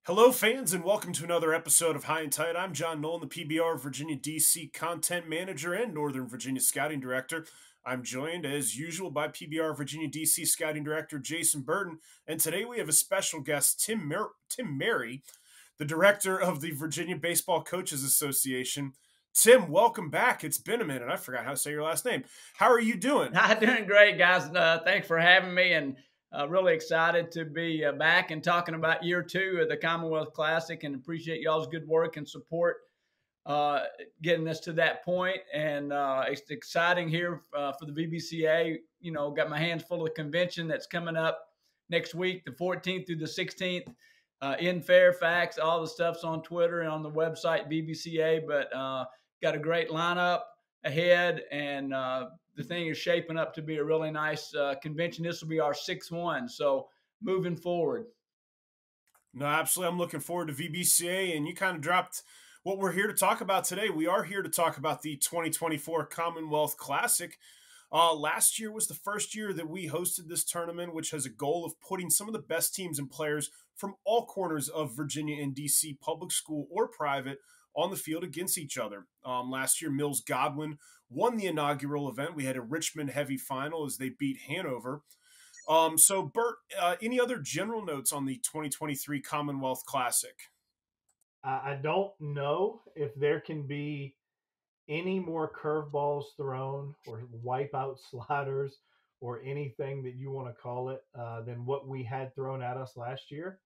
Hello, fans, and welcome to another episode of High and Tight. I'm John Nolan, the PBR Virginia DC Content Manager and Northern Virginia Scouting Director. I'm joined, as usual, by PBR Virginia DC Scouting Director Jason Burton, and today we have a special guest, Tim Merry, the Director of the Virginia Baseball Coaches Association. Tim, welcome back. It's been a minute. I forgot how to say your last name. How are you doing? I'm doing great, guys. Thanks for having me, and really excited to be back and talking about year two of the Commonwealth Classic, and appreciate y'all's good work and support getting us to that point. And it's exciting here for the VBCA. You know, got my hands full of the convention that's coming up next week, the 14th through the 16th in Fairfax. All the stuff's on Twitter and on the website VBCA, but got a great lineup ahead, and the thing is shaping up to be a really nice convention. This will be our sixth one, so moving forward. No, absolutely. I'm looking forward to VBCA, and you kind of dropped what we're here to talk about today. We are here to talk about the 2024 Commonwealth Classic. Last year was the first year that we hosted this tournament, which has a goal of putting some of the best teams and players from all corners of Virginia and DC, public school or private, on the field against each other. Last year, Mills Godwin won the inaugural event. We had a Richmond heavy final as they beat Hanover. So, Bert, any other general notes on the 2023 Commonwealth Classic? I don't know if there can be any more curveballs thrown or wipeout sliders or anything that you want to call it than what we had thrown at us last year.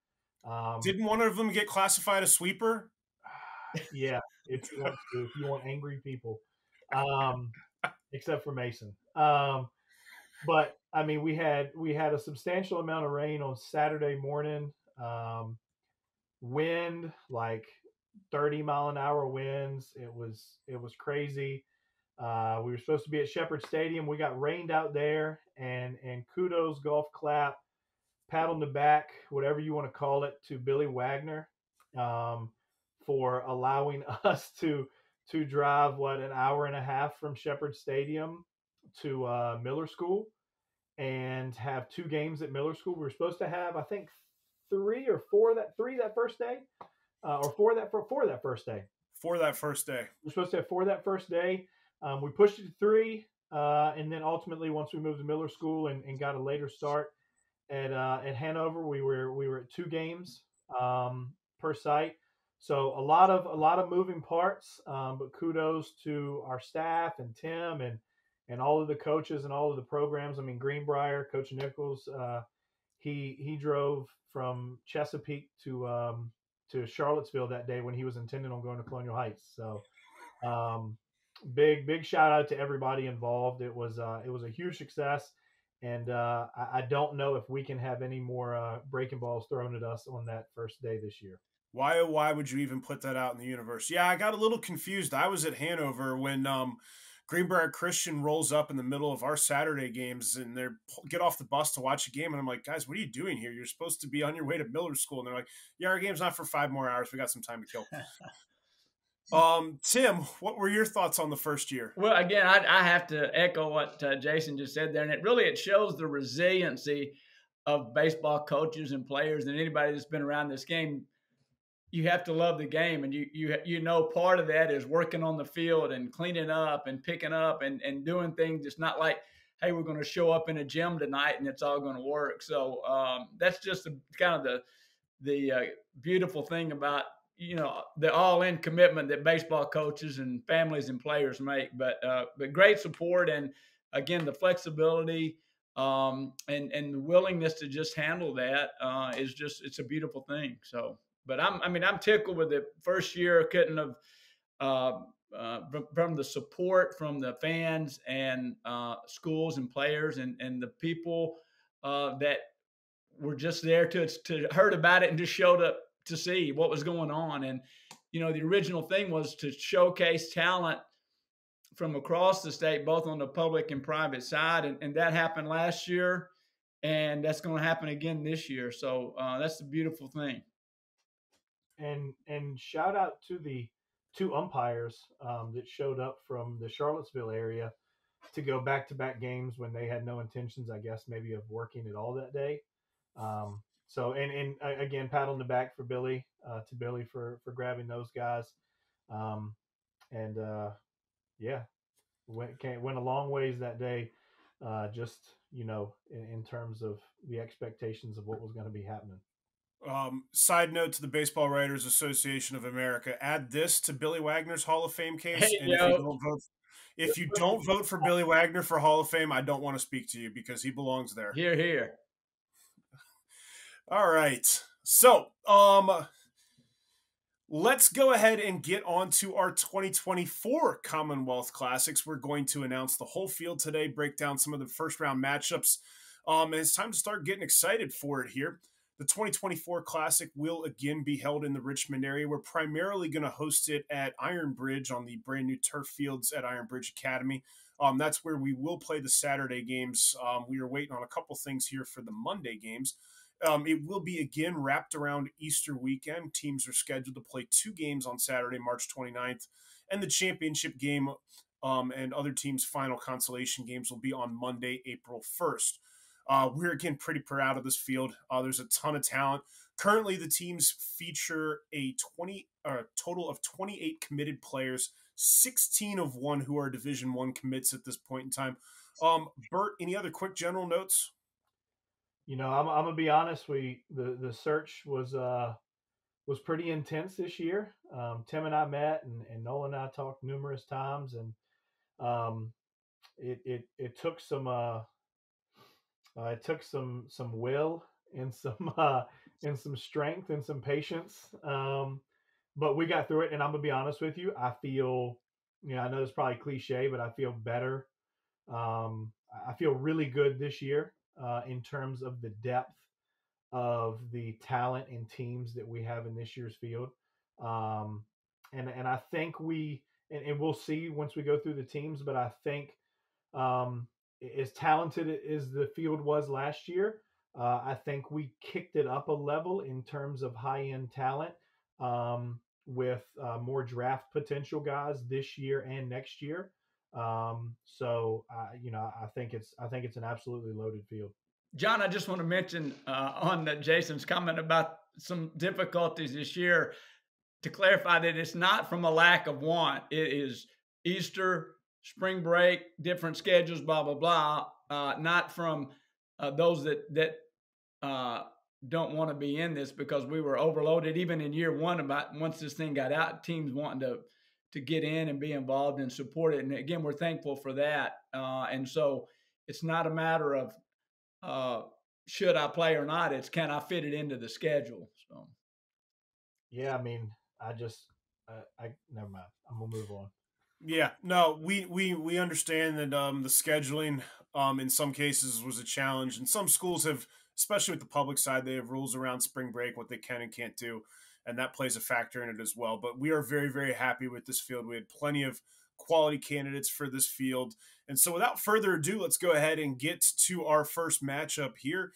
Didn't one of them get classified a sweeper? Yeah, if you want angry people, except for Mason. But I mean, we had a substantial amount of rain on Saturday morning. Wind like 30-mile-an-hour winds. It was crazy. We were supposed to be at Shepherd Stadium. We got rained out there, and kudos, golf clap, pat on the back, whatever you want to call it, to Billy Wagner for allowing us to drive an hour and a half from Shepherd Stadium to Miller School and have two games at Miller School. We were supposed to have, I think, three that first day, or four that first day. For that first day. We're supposed to have four that first day. We pushed it to three, and then ultimately, once we moved to Miller School and got a later start at Hanover, we were at two games per site. So a lot of moving parts, but kudos to our staff and Tim and all of the coaches and all of the programs. I mean, Greenbrier, Coach Nichols, he drove from Chesapeake to Charlottesville that day when he was intending on going to Colonial Heights. So big shout out to everybody involved. It was a huge success, and I don't know if we can have any more breaking balls thrown at us on that first day this year. Why would you even put that out in the universe? Yeah, I got a little confused. I was at Hanover when Greenbrier Christian rolls up in the middle of our Saturday games, and they get off the bus to watch a game. And I'm like, guys, what are you doing here? You're supposed to be on your way to Miller School. And they're like, yeah, our game's not for 5 more hours. We got some time to kill. Tim, what were your thoughts on the first year? Well, again, I have to echo what Jason just said there. And it shows the resiliency of baseball coaches and players and anybody that's been around this game. You have to love the game, and you know part of that is working on the field and cleaning up and picking up and doing things. It's not like, hey, we're going to show up in a gym tonight and it's all going to work. So that's just kind of the beautiful thing about the all-in commitment that baseball coaches and families and players make. But great support, and again the flexibility and the willingness to just handle that it's a beautiful thing. So. But I'm tickled with the first year. Couldn't have from the support from the fans and schools and players and the people that were just there to heard about it and just showed up to see what was going on. And the original thing was to showcase talent from across the state, both on the public and private side, and that happened last year, and that's going to happen again this year. So that's the beautiful thing. And shout out to the two umpires that showed up from the Charlottesville area to go back-to-back games when they had no intentions, I guess, maybe of working at all that day. So and again, pat on the back for Billy to Billy for grabbing those guys, um, and yeah, went a long ways that day. Just in terms of the expectations of what was going to be happening. Side note to the Baseball Writers Association of America: add this to Billy Wagner's Hall of Fame case, Hey, and yo, if you don't vote for Billy Wagner for Hall of Fame, I don't want to speak to you because he belongs there. here, here. All right, so let's go ahead and get on to our 2024 Commonwealth Classics. We're going to announce the whole field today, break down some of the first round matchups. And it's time to start getting excited for it here. The 2024 Classic will again be held in the Richmond area. We're primarily going to host it at Iron Bridge on the brand new turf fields at Iron Bridge Academy. That's where we will play the Saturday games. We are waiting on a couple things here for the Monday games. It will be again wrapped around Easter weekend. Teams are scheduled to play 2 games on Saturday, March 29th, and the championship game and other teams' final consolation games will be on Monday, April 1st. We're again pretty proud of this field. There's a ton of talent. Currently, the teams feature a total of 28 committed players, 16 of one who are Division I commits at this point in time. Bert, any other quick general notes? I'm gonna be honest. The search was pretty intense this year. Tim and I met, and Nolan and I talked numerous times, and it took some will and some strength and some patience. But we got through it, and I'm gonna be honest with you. I feel, I know it's probably cliche, but I feel better. I feel really good this year in terms of the depth of the talent and teams that we have in this year's field. And I think and we'll see once we go through the teams, but I think as talented as the field was last year, I think we kicked it up a level in terms of high-end talent with more draft potential guys this year and next year. So I think it's an absolutely loaded field. John, I just want to mention on Jason's comment about some difficulties this year to clarify that it's not from a lack of want. It is Easter, spring break, different schedules, blah, blah, blah. Not from those that don't want to be in this, because we were overloaded even in year one. About once this thing got out, teams wanting to get in and be involved and support it. And again, we're thankful for that. And so it's not a matter of should I play or not. It's can I fit it into the schedule. So yeah, I mean, I never mind. I'm gonna move on. Yeah, no, we understand that the scheduling in some cases was a challenge, and some schools have, especially with the public side, they have rules around spring break, what they can and can't do, and that plays a factor in it as well. But we are very, very happy with this field. We had plenty of quality candidates for this field, and so without further ado, let's go ahead and get to our first matchup here.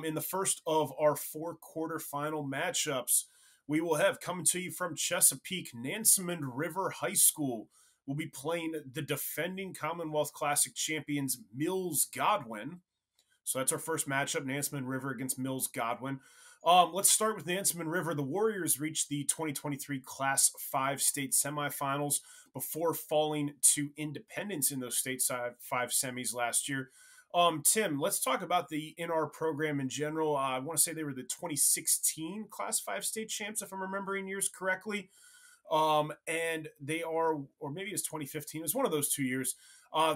In the first of our 4 quarterfinal matchups, we will have, coming to you from Chesapeake, Nansemond River High School. We'll be playing the defending Commonwealth Classic champions, Mills Godwin. So that's our first matchup, Nansemond River against Mills Godwin. Let's start with Nansemond River. The Warriors reached the 2023 Class 5 state semifinals before falling to Independence in those state 5 semis last year. Tim, let's talk about the NR program in general. I want to say they were the 2016 Class 5 state champs, if I'm remembering years correctly. And they are, or maybe it's 2015. It was one of those 2 years.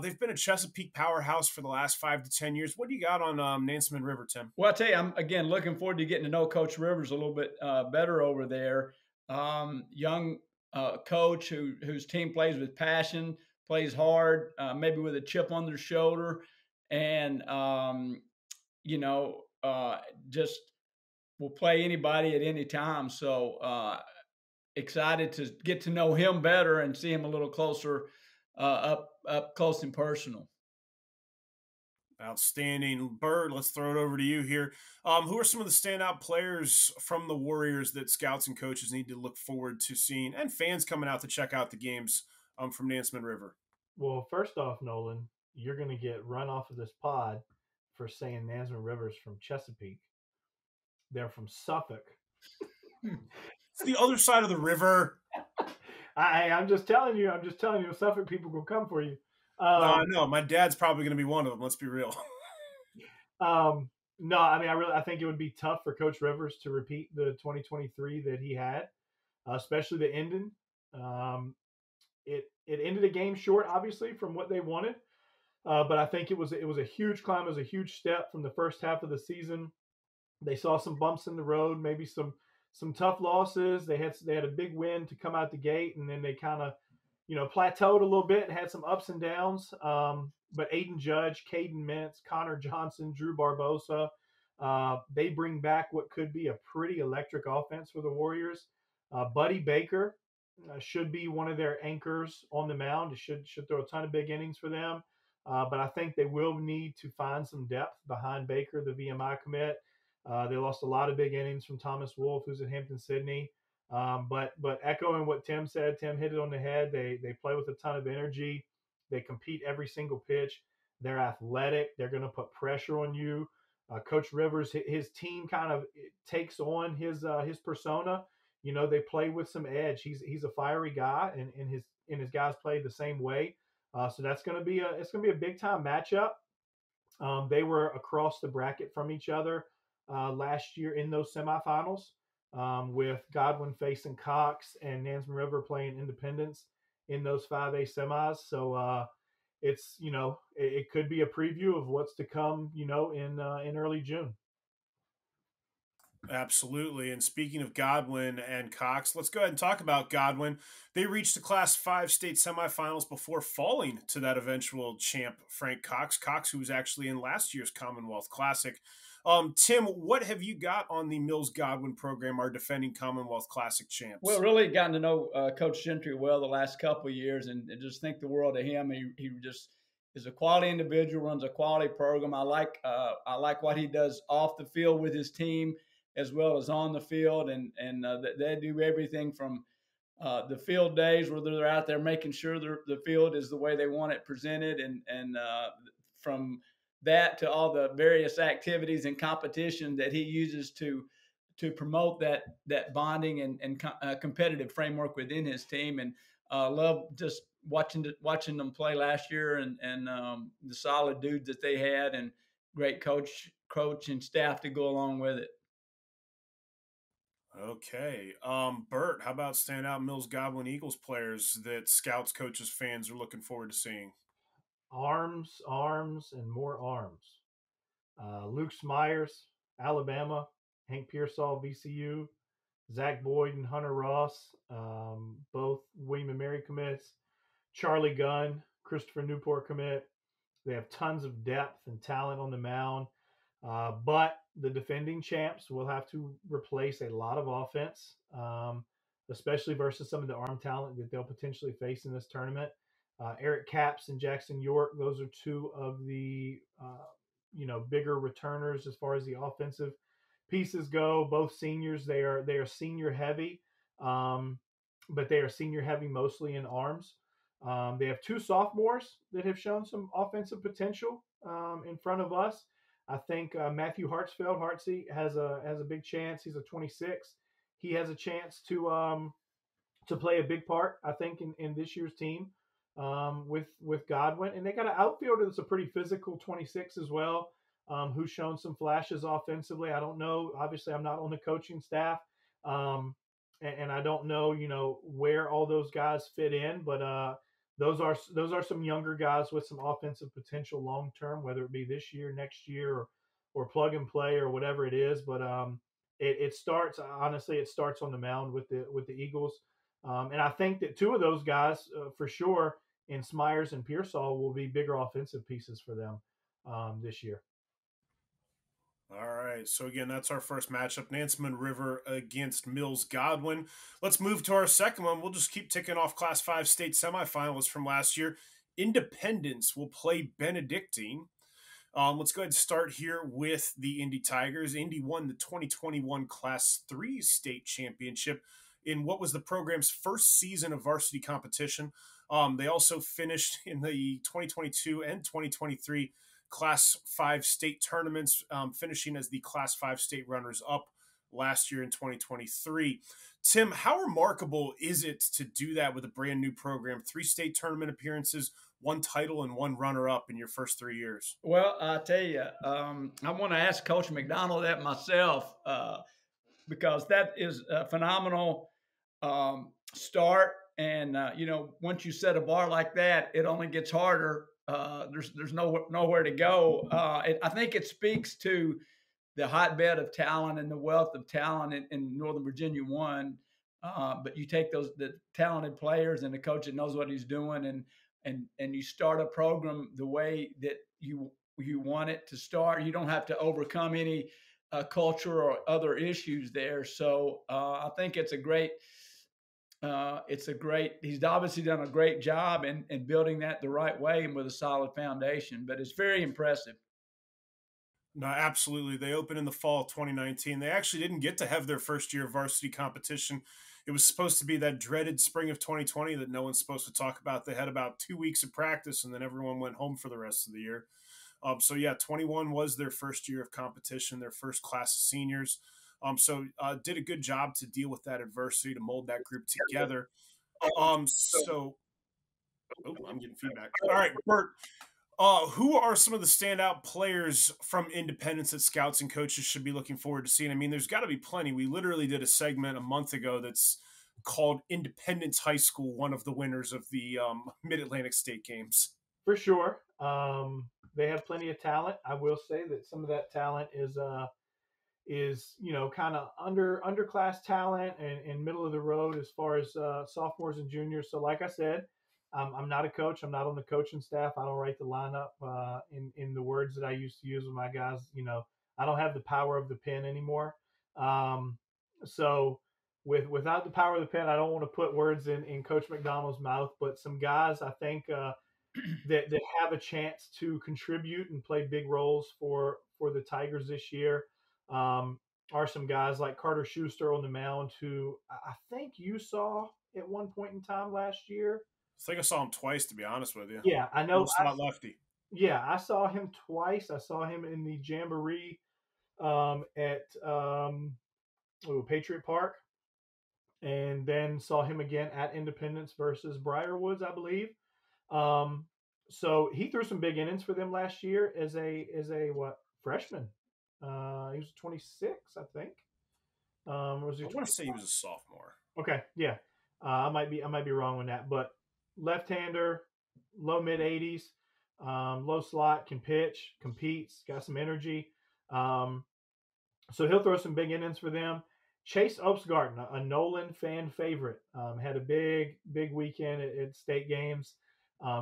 They've been a Chesapeake powerhouse for the last 5 to 10 years. What do you got on Nansemond River, Tim? Well, I tell you, I'm again looking forward to getting to know Coach Rivers a little bit better over there. Young coach whose team plays with passion, plays hard, maybe with a chip on their shoulder, and just will play anybody at any time. So excited to get to know him better and see him a little closer, up close and personal. Outstanding. Bird, let's throw it over to you here. Who are some of the standout players from the Warriors that scouts and coaches need to look forward to seeing, and fans coming out to check out the games from Nansemond River? Well, first off, Nolan, you're going to get run off of this pod for saying Nansemond River's from Chesapeake. They're from Suffolk. It's the other side of the river. I'm just telling you. Suffolk people will come for you. No, my dad's probably going to be one of them. Let's be real. No, I mean, I think it would be tough for Coach Rivers to repeat the 2023 that he had, especially the ending. It ended a game short, obviously, from what they wanted, but I think it was a huge climb. It was a huge step from the first half of the season. They saw some bumps in the road, maybe some tough losses. They had a big win to come out the gate, and then they kind of plateaued a little bit and had some ups and downs. But Aiden Judge, Caden Mintz, Connor Johnson, Drew Barbosa, they bring back what could be a pretty electric offense for the Warriors. Buddy Baker should be one of their anchors on the mound. It should throw a ton of big innings for them. But I think they will need to find some depth behind Baker, the VMI commit. They lost a lot of big innings from Thomas Wolfe, who's at Hampton Sydney. But echoing what Tim said, Tim hit it on the head. They play with a ton of energy. They compete every single pitch. They're athletic. They're going to put pressure on you. Coach Rivers, his team kind of takes on his persona. They play with some edge. He's a fiery guy, and his guys play the same way. So that's going to be a big time matchup. They were across the bracket from each other last year in those semifinals, with Godwin facing Cox and Nansemond River playing Independence in those 5A semis. So it could be a preview of what's to come, in early June. Absolutely. And speaking of Godwin and Cox, let's go ahead and talk about Godwin. They reached the Class 5 state semifinals before falling to that eventual champ, Frank Cox. Cox, who was actually in last year's Commonwealth Classic. Tim, what have you got on the Mills Godwin program, our defending Commonwealth Classic champs? Well, really gotten to know Coach Gentry well the last couple of years, and just think the world of him. He just is a quality individual, runs a quality program. I like what he does off the field with his team as well as on the field, and they do everything from the field days where they're out there making sure the field is the way they want it presented, and from that to all the various activities and competition that he uses to promote that bonding and competitive framework within his team. And love just watching them play last year, and the solid dudes that they had, and great coach and staff to go along with it. Okay. Bert, how about standout Mills Godwin Eagles players that scouts, coaches, fans are looking forward to seeing? Arms, and more arms. Luke Smyers, Alabama. Hank Pearsall, VCU. Zach Boyd and Hunter Ross, both William and Mary commits. Charlie Gunn, Christopher Newport commit. They have tons of depth and talent on the mound. But the defending champs will have to replace a lot of offense, especially versus some of the arm talent that they'll potentially face in this tournament. Eric Capps and Jackson York, those are two of the bigger returners as far as the offensive pieces go. Both seniors. They are senior heavy, but they are senior heavy mostly in arms. They have two sophomores that have shown some offensive potential in front of us. I think Matthew Hartsfield, Hartsey, has a big chance. He's a 26. He has a chance to play a big part, I think, in this year's team with Godwin. And they got an outfielder that's a pretty physical 26 as well, who's shown some flashes offensively. I don't know. Obviously, I'm not on the coaching staff, and I don't know, where all those guys fit in. But those are some younger guys with some offensive potential long term, whether it be this year, next year, or plug and play or whatever it is. But it starts on the mound with the Eagles, and I think that two of those guys for sure, in Smyers and Pearsall, will be bigger offensive pieces for them this year. All right. So, again, that's our first matchup, Nansemond River against Mills Godwin. Let's move to our second one. We'll just keep ticking off Class 5 state semifinalists from last year. Independence will play Benedictine. Let's go ahead and start here with the Indy Tigers. Indy won the 2021 Class 3 state championship in what was the program's first season of varsity competition. They also finished in the 2022 and 2023 Class 5 state tournaments, finishing as the Class 5 state runners-up. last year in 2023. Tim, how remarkable is it to do that with a brand new program? 3 state tournament appearances, 1 title, and 1 runner-up in your first 3 years. Well, I tell you, I want to ask Coach McDonald that myself because that is a phenomenal start. And once you set a bar like that, it only gets harder. There's nowhere to go. I think it speaks to the hotbed of talent and the wealth of talent in Northern Virginia. But you take the talented players and the coach that knows what he's doing, and you start a program the way that you want it to start. You don't have to overcome any culture or other issues there. So I think it's a great. He's obviously done a great job in building that the right way and with a solid foundation. But it's very impressive. No, absolutely. They opened in the fall of 2019. They actually didn't get to have their first year of varsity competition. It was supposed to be that dreaded spring of 2020 that no one's supposed to talk about. They had about 2 weeks of practice, and then everyone went home for the rest of the year. 21 was their first year of competition, their first class of seniors. Did a good job to deal with that adversity, to mold that group together. I'm getting feedback. All right, Bert. Who are some of the standout players from Independence that scouts and coaches should be looking forward to seeing? I mean, there's got to be plenty. We literally did a segment a month ago that's called Independence High School, one of the winners of the Mid-Atlantic State Games. For sure. They have plenty of talent. I will say that some of that talent is kind of underclass talent and middle of the road as far as sophomores and juniors. So like I said, I'm not a coach. I'm not on the coaching staff. I don't write the lineup in the words that I used to use with my guys. I don't have the power of the pen anymore. So without the power of the pen, I don't want to put words in Coach McDonald's mouth. But some guys I think that have a chance to contribute and play big roles for the Tigers this year are some guys like Carter Schuster on the mound, who I think you saw at one point in time last year. I think I saw him twice, to be honest with you. Yeah, I know. Not lefty. Yeah, I saw him twice. I saw him in the Jamboree at Patriot Park, and then saw him again at Independence versus Briarwoods, I believe. So he threw some big innings for them last year as a freshman. He was 26, I think. I want to say he was a sophomore. Okay, yeah. I might be wrong on that, but left-hander, low mid 80s, low slot, can pitch, competes, got some energy. So he'll throw some big innings for them. Chase Opsgarden, a Nolan fan favorite, had a big weekend at state games.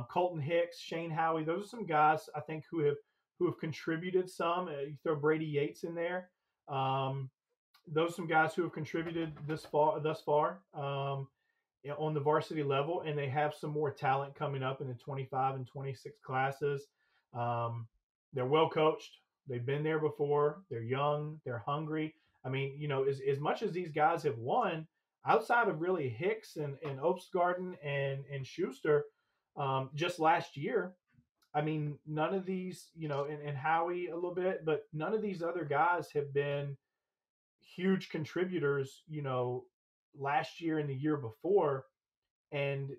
Colton Hicks, Shane Howie, those are some guys I think who have contributed some. You throw Brady Yates in there. Those are some guys who have contributed thus far on the varsity level, and they have some more talent coming up in the 25 and 26 classes. They're well coached. They've been there before. They're young. They're hungry. I mean, as much as these guys have won, outside of really Hicks and Opsgarden and Schuster, just last year, I mean, none of these, and Howie a little bit, but none of these other guys have been huge contributors, last year and the year before, and,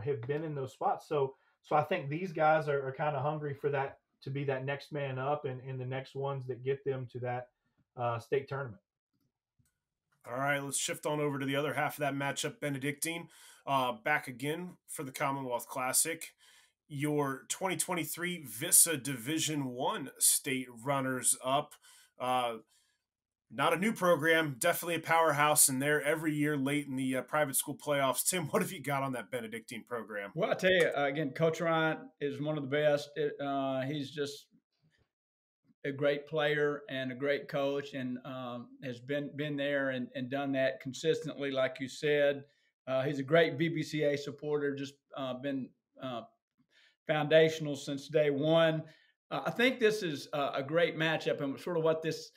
have been in those spots. So I think these guys are kind of hungry for that, to be that next man up and the next ones that get them to that state tournament. All right, let's shift on over to the other half of that matchup. Benedictine back again for the Commonwealth Classic. Your 2023 VISA Division I state runners-up. Not a new program, definitely a powerhouse, and they're every year late in the private school playoffs. Tim, what have you got on that Benedictine program? Well, I tell you, again, Coach Ryan is one of the best. He's just a great player and a great coach, and has been there and done that consistently, like you said. He's a great VBCA supporter, just been foundational since day one. I think this is a great matchup, and sort of what this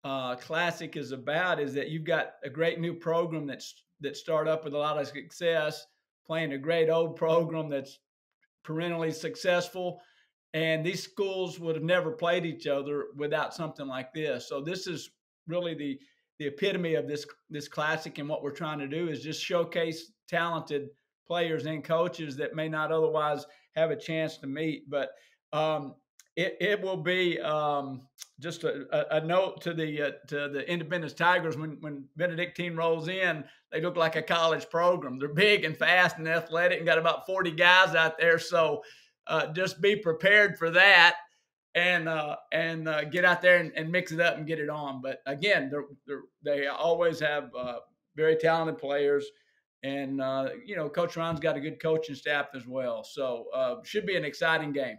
Classic is about is that you've got a great new program that start up with a lot of success, playing a great old program that's perennially successful, and these schools would have never played each other without something like this. So this is really the epitome of this classic, and what we're trying to do is just showcase talented players and coaches that may not otherwise have a chance to meet. But it will be just a note to the Independence Tigers when Benedictine rolls in. They look like a college program. They're big and fast and athletic and got about 40 guys out there. So just be prepared for that and get out there and mix it up and get it on. But again, they always have very talented players. And, Coach Ron's got a good coaching staff as well. So should be an exciting game.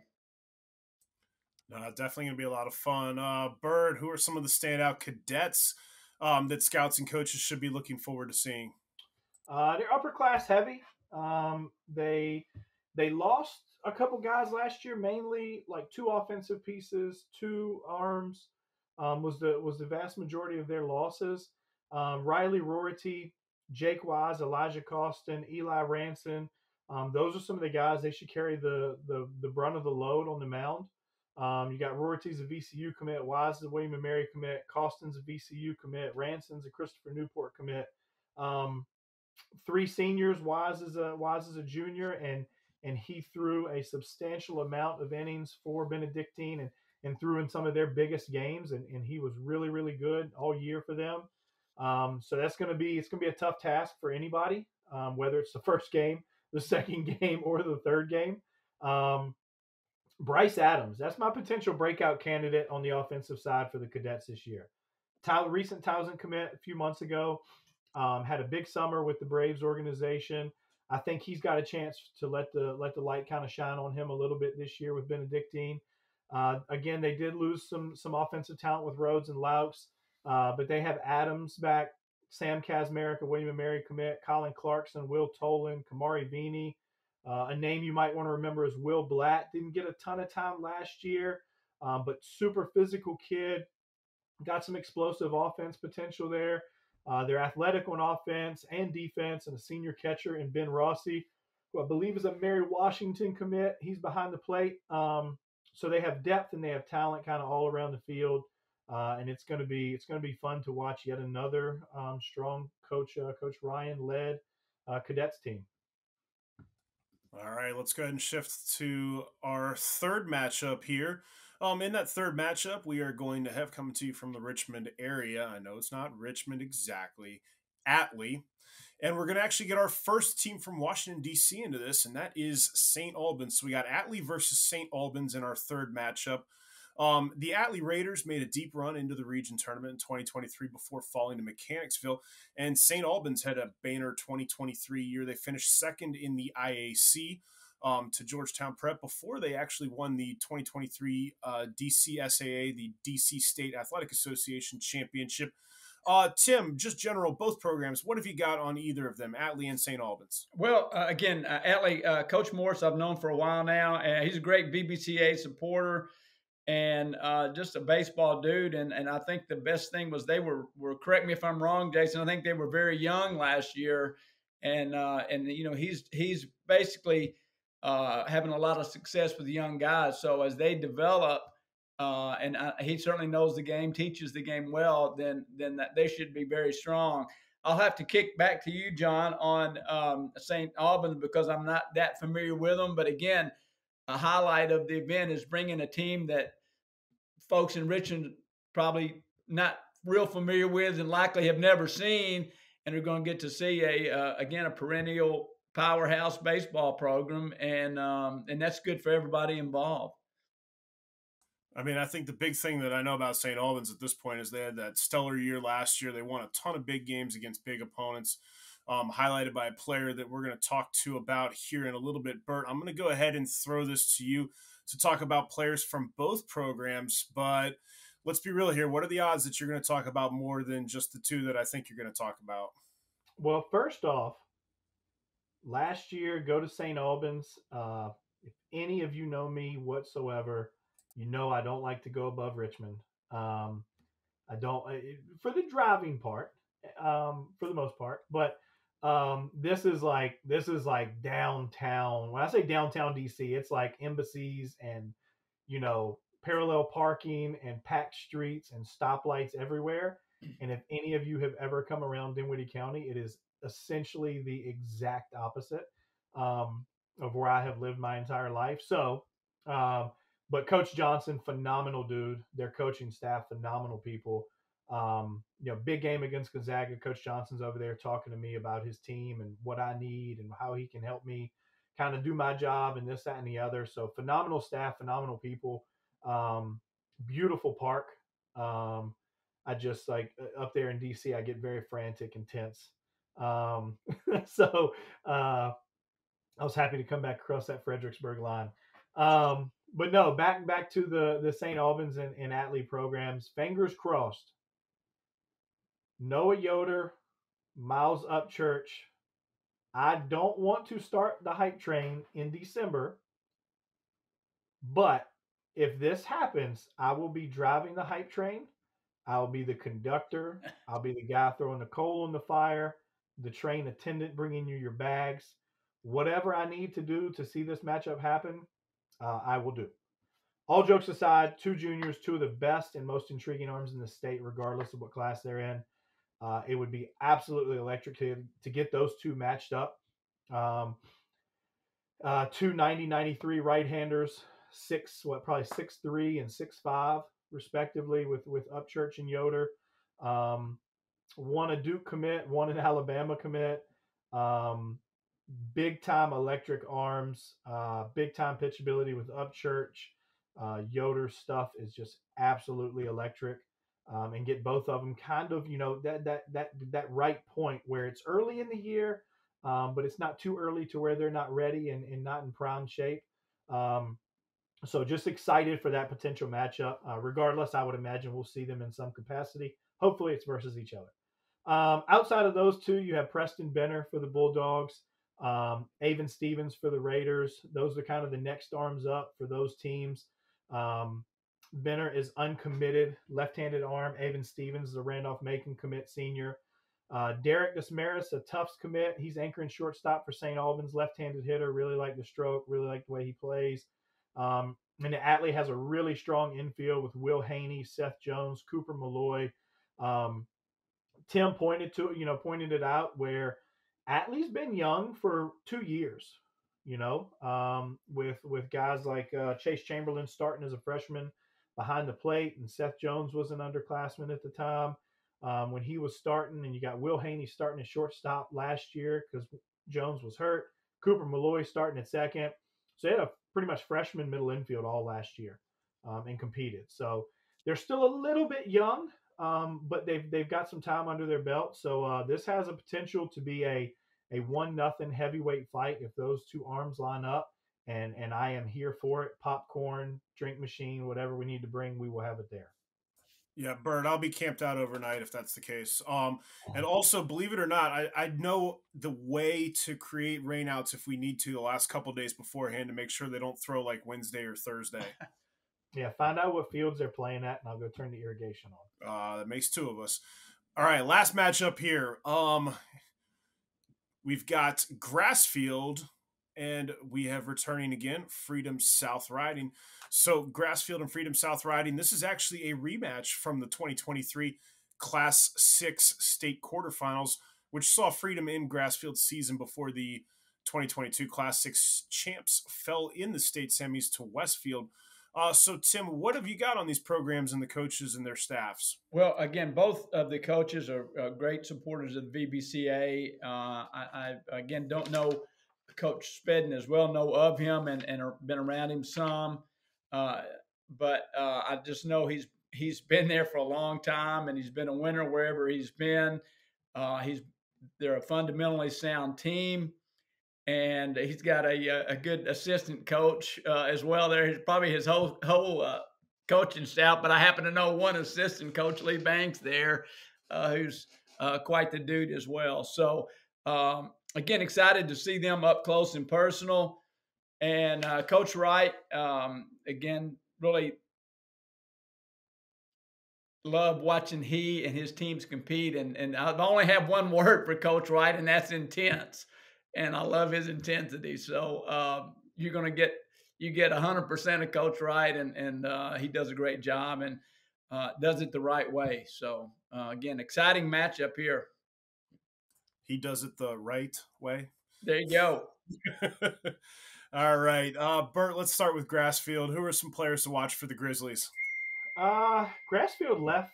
Definitely going to be a lot of fun. Bird, who are some of the standout cadets that scouts and coaches should be looking forward to seeing? They're upper class heavy. They lost a couple guys last year, mainly like 2 offensive pieces, 2 arms was the vast majority of their losses. Riley Rorty, Jake Wise, Elijah Costin, Eli Ranson. Those are some of the guys. They should carry the brunt of the load on the mound. You got Rorty's a VCU commit, Wise is a William and Mary commit, Costin's a VCU commit, Ranson's a Christopher Newport commit. 3 seniors, Wise is a junior, and he threw a substantial amount of innings for Benedictine and threw in some of their biggest games, and he was really, really good all year for them. So it's going to be a tough task for anybody, whether it's the first game, the second game, or the third game. Bryce Adams, that's my potential breakout candidate on the offensive side for the cadets this year. Recent Towson commit a few months ago, had a big summer with the Braves organization. I think he's got a chance to let the light kind of shine on him a little bit this year with Benedictine. Again, they did lose some offensive talent with Rhodes and Laux, but they have Adams back, Sam Kazmarek, a William & Mary commit, Colin Clarkson, Will Tolan, Kamari Vini. A name you might want to remember is Will Blatt. Didn't get a ton of time last year, but super physical kid. Got some explosive offense potential there. They're athletic on offense and defense, and a senior catcher in Ben Rossi, who I believe is a Mary Washington commit. He's behind the plate. So they have depth and they have talent kind of all around the field. And it's going to be fun to watch yet another strong Coach Ryan led cadets team. All right, let's go ahead and shift to our third matchup here. In that third matchup, we are going to have coming to you from the Richmond area. I know it's not Richmond exactly, Atlee. And we're going to actually get our first team from Washington, D.C. into this, and that is St. Albans. So we got Atlee versus St. Albans in our third matchup. The Atlee Raiders made a deep run into the region tournament in 2023 before falling to Mechanicsville, and St. Albans had a banner 2023 year. They finished second in the IAC to Georgetown Prep before they actually won the 2023 DCSAA, the DC State Athletic Association Championship. Tim, just general, both programs, what have you got on either of them, Atlee and St. Albans? Well, again, Atlee, Coach Morris, I've known for a while now, and he's a great VBCA supporter and just a baseball dude. And I think the best thing was they were, correct me if I'm wrong, Jason, I think they were very young last year. And he's basically having a lot of success with the young guys. So as they develop, he certainly knows the game, teaches the game well, then that they should be very strong. I'll have to kick back to you, John, on St. Albans because I'm not that familiar with them. But again, a highlight of the event is bringing a team that folks in Richmond probably not real familiar with and likely have never seen, and are going to get to see a perennial powerhouse baseball program, and that's good for everybody involved. I mean, I think the big thing that I know about St. Albans at this point is they had that stellar year last year. They won a ton of big games against big opponents, highlighted by a player that we're going to talk to about here in a little bit. Bert, I'm going to go ahead and throw this to you to talk about players from both programs, but let's be real here. What are the odds that you're going to talk about more than just the two that I think you're going to talk about? Well, first off, last year, go to St. Albans. If any of you know me whatsoever, you know I don't like to go above Richmond. I don't for the driving part, for the most part. But this is like downtown. When I say downtown DC, it's like embassies and parallel parking and packed streets and stoplights everywhere. And if any of you have ever come around Dinwiddie County, it is essentially the exact opposite of where I have lived my entire life. So, but Coach Johnson, phenomenal dude. Their coaching staff, phenomenal people. Big game against Gonzaga. Coach Johnson's over there talking to me about his team and what I need and how he can help me kind of do my job and this, that, and the other. So phenomenal staff, phenomenal people. Beautiful park. I just like up there in DC, I get very frantic and tense. So I was happy to come back across that Fredericksburg line. But no, back to the St. Albans and Atlee programs. Fingers crossed. Noah Yoder, Miles Upchurch. I don't want to start the hype train in December, but if this happens, I will be driving the hype train. I'll be the conductor. I'll be the guy throwing the coal on the fire, the train attendant bringing you your bags. Whatever I need to do to see this matchup happen, I will do. All jokes aside, two juniors, two of the best and most intriguing arms in the state, regardless of what class they're in. It would be absolutely electric to get those two matched up. Two 90-93 right-handers, probably 6'3" and 6'5", respectively, with Upchurch and Yoder. One a Duke commit, one an Alabama commit. Big time electric arms, big time pitchability with Upchurch. Yoder's stuff is just absolutely electric. And get both of them kind of, that right point where it's early in the year, but it's not too early to where they're not ready and not in prime shape. So just excited for that potential matchup. Regardless, I would imagine we'll see them in some capacity. Hopefully it's versus each other. Outside of those two, you have Preston Benner for the Bulldogs, Avon Stevens for the Raiders. Those are kind of the next arms up for those teams. Benner is uncommitted, left-handed arm. Avon Stevens is a Randolph-Macon commit senior. Derek Desmaris, a Tufts commit. He's anchoring shortstop for St. Albans, left-handed hitter. Really like the stroke, really like the way he plays. And Atlee has a really strong infield with Will Haney, Seth Jones, Cooper Malloy. Tim pointed it out where Atlee's been young for 2 years, with guys like Chase Chamberlain starting as a freshman behind the plate, and Seth Jones was an underclassman at the time when he was starting, and you got Will Haney starting at shortstop last year because Jones was hurt. Cooper Malloy starting at second. So they had a pretty much freshman middle infield all last year and competed. So they're still a little bit young, but they've got some time under their belt. So this has a potential to be a 1-0 heavyweight fight if those two arms line up. And I am here for it. Popcorn, drink machine, whatever we need to bring, we will have it there. Yeah, Bert, I'll be camped out overnight if that's the case. And also, believe it or not, I know the way to create rainouts if we need to the last couple of days beforehand to make sure they don't throw like Wednesday or Thursday. Yeah, find out what fields they're playing at, and I'll go turn the irrigation on. That makes two of us. All right, last matchup here. We've got Grassfield, and we have returning again, Freedom South Riding. So Grassfield and Freedom South Riding, this is actually a rematch from the 2023 Class 6 state quarterfinals, which saw Freedom in Grassfield's season before the 2022 Class 6 champs fell in the state semis to Westfield. So, Tim, what have you got on these programs and the coaches and their staffs? Well, again, both of the coaches are great supporters of the VBCA. I again, don't know Coach Spedden as well, know of him and been around him some. But I just know he's been there for a long time, and he's been a winner wherever he's been. They're a fundamentally sound team. And he's got a good assistant coach as well. There's probably his whole coaching staff, but I happen to know one assistant coach, Lee Banks, there, who's quite the dude as well. So again, excited to see them up close and personal. And Coach Wright, again, really love watching he and his teams compete. And I only have one word for Coach Wright, and that's intense. And I love his intensity. So you get 100% of Coach Wright, and he does a great job and does it the right way. So Again, exciting matchup here. He does it the right way. There you go. All right. Bert, let's start with Grassfield. Who are some players to watch for the Grizzlies? Grassfield left,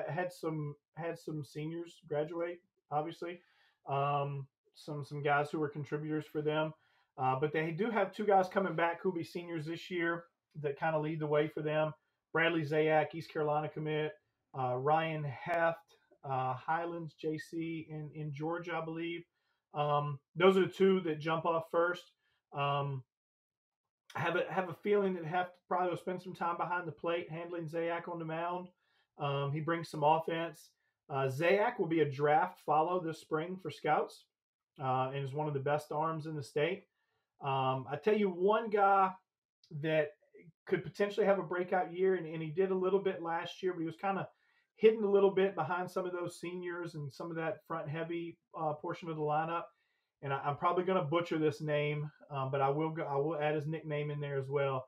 had some seniors graduate, obviously. Some guys who were contributors for them. But they do have two guys coming back who'll be seniors this year that kind of lead the way for them. Bradley Zayak, East Carolina commit. Ryan Heft, Highlands JC in Georgia, I believe. Those are the two that jump off first. I have a feeling that Heft probably will spend some time behind the plate handling Zayak on the mound. He brings some offense. Zayak will be a draft follow this spring for scouts and is one of the best arms in the state. I tell you one guy that could potentially have a breakout year, and he did a little bit last year, but he was kind of hidden a little bit behind some of those seniors and some of that front-heavy portion of the lineup. And I'm probably going to butcher this name, but I will add his nickname in there as well.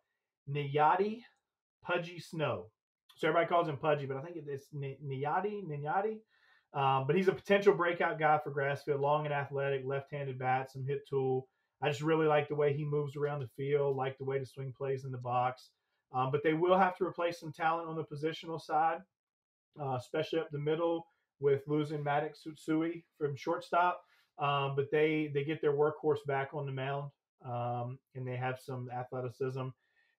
Niyati Pudgy Snow. So everybody calls him Pudgy, but I think it's Niyati. But he's a potential breakout guy for Grassfield. Long and athletic, left-handed bat, some hit tool. I just really like the way he moves around the field, like the way the swing plays in the box. But they will have to replace some talent on the positional side, especially up the middle with losing Maddox Sutsui from shortstop. But they get their workhorse back on the mound, and they have some athleticism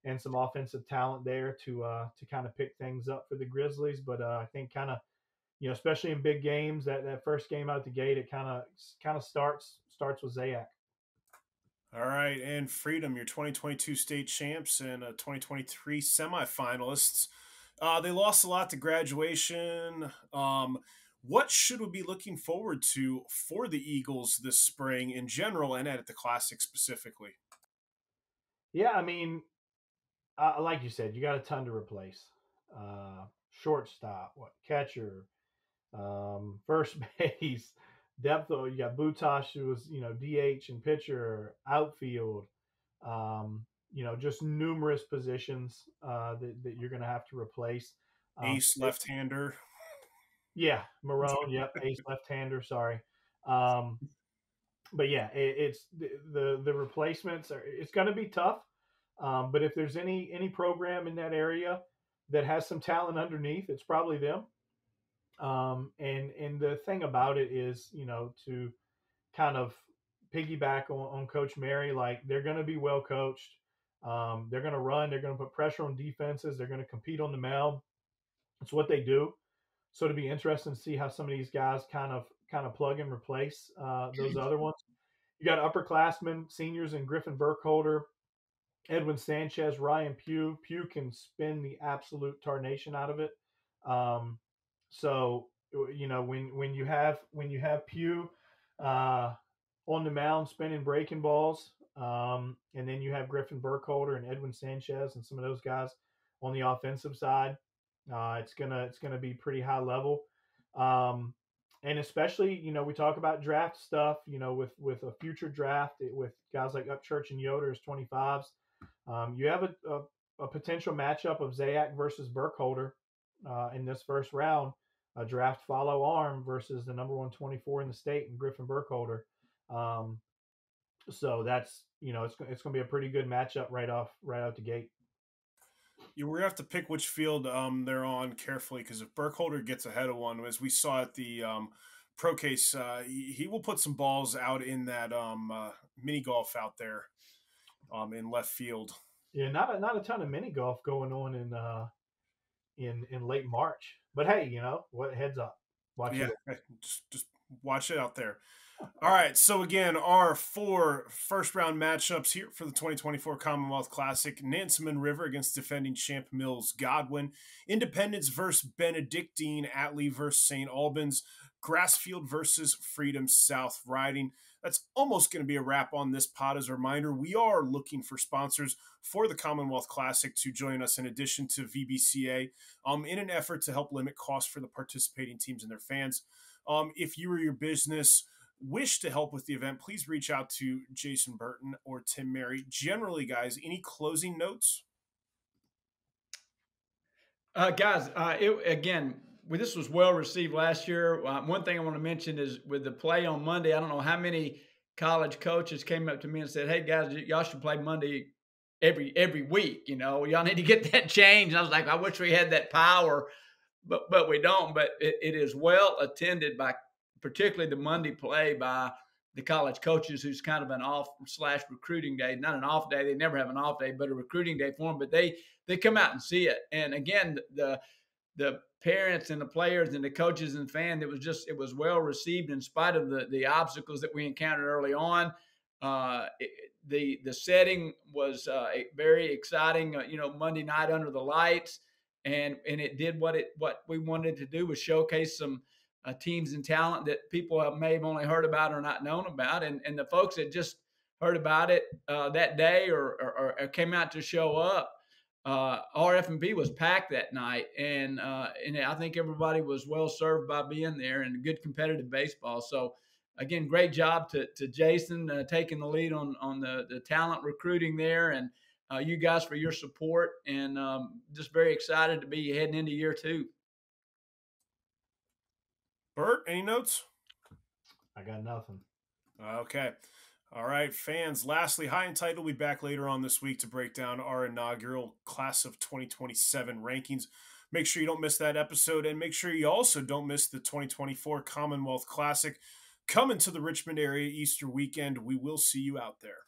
and some offensive talent there to kind of pick things up for the Grizzlies. But I think kind of, especially in big games, that first game out the gate, it kind of starts with Zayak. All right, and Freedom, your 2022 state champs and 2023 semifinalists. They lost a lot to graduation. What should we be looking forward to for the Eagles this spring in general and at the Classic specifically? Yeah, I mean, like you said, you got a ton to replace. Shortstop, catcher, first base, depth. You got Butash, who was DH and pitcher, outfield. Just numerous positions that you're going to have to replace. Ace left-hander. Yeah, Marone. Yep, ace left-hander. Sorry, but yeah, it's the replacements are. It's going to be tough, but if there's any program in that area that has some talent underneath, it's probably them. And the thing about it is, to kind of piggyback on Coach Merry, like they're going to be well coached. They're going to run. They're going to put pressure on defenses. They're going to compete on the mound. It's what they do. So it'll be interesting to see how some of these guys kind of plug and replace those other ones. You got upperclassmen, seniors in Griffin Burkholder, Edwin Sanchez, Ryan Pugh. Pugh can spin the absolute tarnation out of it. So when you have Pugh on the mound spinning breaking balls, and then you have Griffin Burkholder and Edwin Sanchez and some of those guys on the offensive side. It's gonna be pretty high level, and especially we talk about draft stuff. With a future draft with guys like Upchurch and Yoder as 25s, you have a potential matchup of Zayak versus Burkholder in this first round, a draft follow arm versus the number 124 in the state and Griffin Burkholder. So that's it's going to be a pretty good matchup right out the gate. We're going to have to pick which field they're on carefully, because if Burkholder gets ahead of one, as we saw at the pro case, he will put some balls out in that mini golf out there in left field. Yeah, not a ton of mini golf going on in late March. But hey, what, heads up. Watch it. Just watch it out there. All right, so again, our 4 first-round matchups here for the 2024 Commonwealth Classic. Nansemond River against defending champ Mills Godwin. Independence versus Benedictine. Atlee versus St. Albans. Grassfield versus Freedom South Riding. That's almost going to be a wrap on this pod. As a reminder, we are looking for sponsors for the Commonwealth Classic to join us in addition to VBCA in an effort to help limit costs for the participating teams and their fans. If you or your business wish to help with the event, please reach out to Jason Burton or Tim Merry. Generally, guys, any closing notes? Guys, again, this was well received last year. One thing I want to mention is with the play on Monday, I don't know how many college coaches came up to me and said, "Hey guys, y'all should play Monday every week. Y'all need to get that changed." And I was like, I wish we had that power, but we don't. But it is well attended by particularly the Monday play by the college coaches, who's kind of an off/recruiting day, not an off day. They never have an off day, but a recruiting day for them. But they come out and see it. And again, the parents and the players and the coaches and fans, it was well received in spite of the obstacles that we encountered early on. The setting was very exciting. Monday night under the lights, and it did what we wanted to do, was showcase some teams and talent that people may have only heard about or not known about, and the folks that just heard about it that day or came out to show up. RF&B was packed that night, and I think everybody was well served by being there, and good competitive baseball. So again, great job to Jason taking the lead on the talent recruiting there, and you guys for your support, and just very excited to be heading into year 2. Bert, any notes? I got nothing. Okay. All right, fans. Lastly, High and Tight will be back later on this week to break down our inaugural class of 2027 rankings. Make sure you don't miss that episode, and make sure you also don't miss the 2024 Commonwealth Classic coming to the Richmond area Easter weekend. We will see you out there.